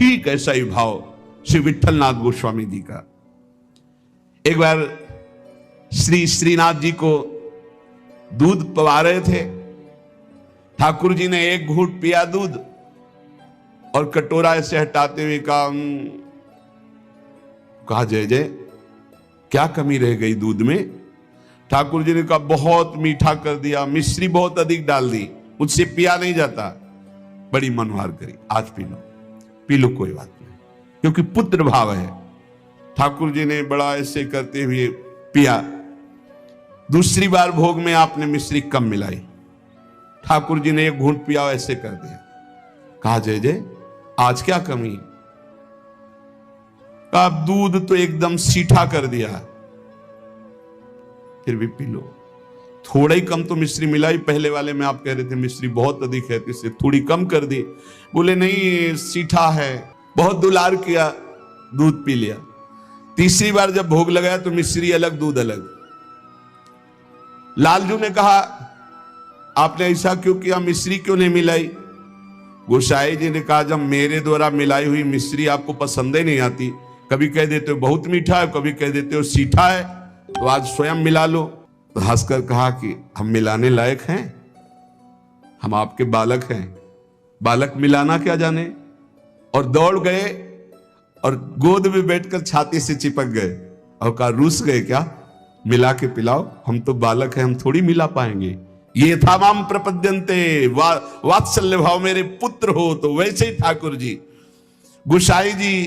ठीक ऐसा ही भाव श्री विट्ठलनाथ गोस्वामी जी का। एक बार श्री श्रीनाथ जी को दूध पवा रहे थे। ठाकुर जी ने एक घूंट पिया दूध और कटोरा ऐसे हटाते हुए कहा जय जय, क्या कमी रह गई दूध में? ठाकुर जी ने कहा बहुत मीठा कर दिया, मिश्री बहुत अधिक डाल दी, मुझसे पिया नहीं जाता। बड़ी मनोहार करी, आज पी लो कोई बात नहीं, क्योंकि पुत्र भाव है। ठाकुर जी ने बड़ा ऐसे करते हुए पिया। दूसरी बार भोग में आपने मिश्री कम मिलाई। ठाकुर जी ने एक घूंट पिया, ऐसे कर दिया। कहा जय जय, आज क्या कमी? कहा दूध तो एकदम सीठा कर दिया, फिर भी पी लो। थोड़ा ही कम तो मिश्री मिलाई, पहले वाले में आप कह रहे थे मिश्री बहुत अधिक है, इससे थोड़ी कम कर दी। बोले नहीं सीठा है, बहुत दुलार किया, दूध पी लिया। तीसरी बार जब भोग लगाया तो मिश्री अलग दूध अलग। लालजू ने कहा आपने ऐसा क्यों किया, मिश्री क्यों नहीं मिलाई? गोसाई जी ने कहा जब मेरे द्वारा मिलाई हुई मिश्री आपको पसंद ही नहीं आती, कभी कह देते हो बहुत मीठा है, कभी कह देते हो सीठा है, तो आज स्वयं मिला लो। तो हंसकर कहा कि हम मिलाने लायक हैं? हम आपके बालक हैं, बालक मिलाना क्या जाने? और दौड़ गए और गोद में बैठकर छाती से चिपक गए और कहा रूस गए क्या, मिला के पिलाओ, हम तो बालक हैं, हम थोड़ी मिला पाएंगे। ये था माम प्रपद्यन्ते, वात्सल्य भाव, मेरे पुत्र हो। तो वैसे ही ठाकुर जी गोसाई जी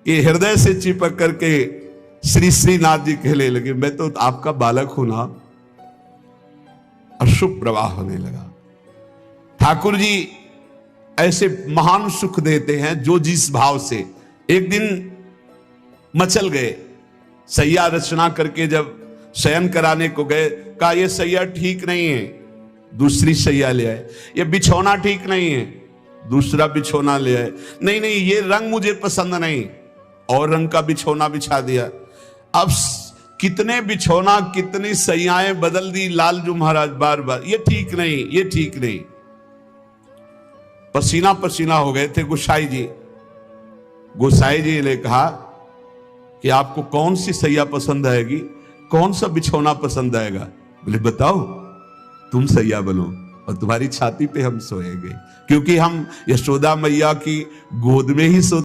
के हृदय से चिपक करके श्री श्रीनाथ जी कहने लगे मैं तो आपका बालक हूं ना। अशुभ प्रवाह होने लगा। ठाकुर जी ऐसे महान सुख देते हैं जो जिस भाव से। एक दिन मचल गए, सैया रचना करके जब शयन कराने को गए, कहा यह सैया ठीक नहीं है, दूसरी सैया ले आए। ये बिछौना ठीक नहीं है, दूसरा बिछौना ले आए। नहीं नहीं ये रंग मुझे पसंद नहीं, और रंग का बिछौना बिछा दिया। अब कितने बिछौना कितनी सैयाएं बदल दी लालजू महाराज बार बार, ये ठीक नहीं, ये ठीक नहीं। पसीना पसीना हो गए थे गोसाई जी। गोसाई जी ने कहा कि आपको कौन सी सैया पसंद आएगी, कौन सा बिछौना पसंद आएगा? बोले बताओ, तुम सैया बनो और तुम्हारी छाती पे हम सोएंगे, क्योंकि हम यशोदा मैया की गोद में ही सो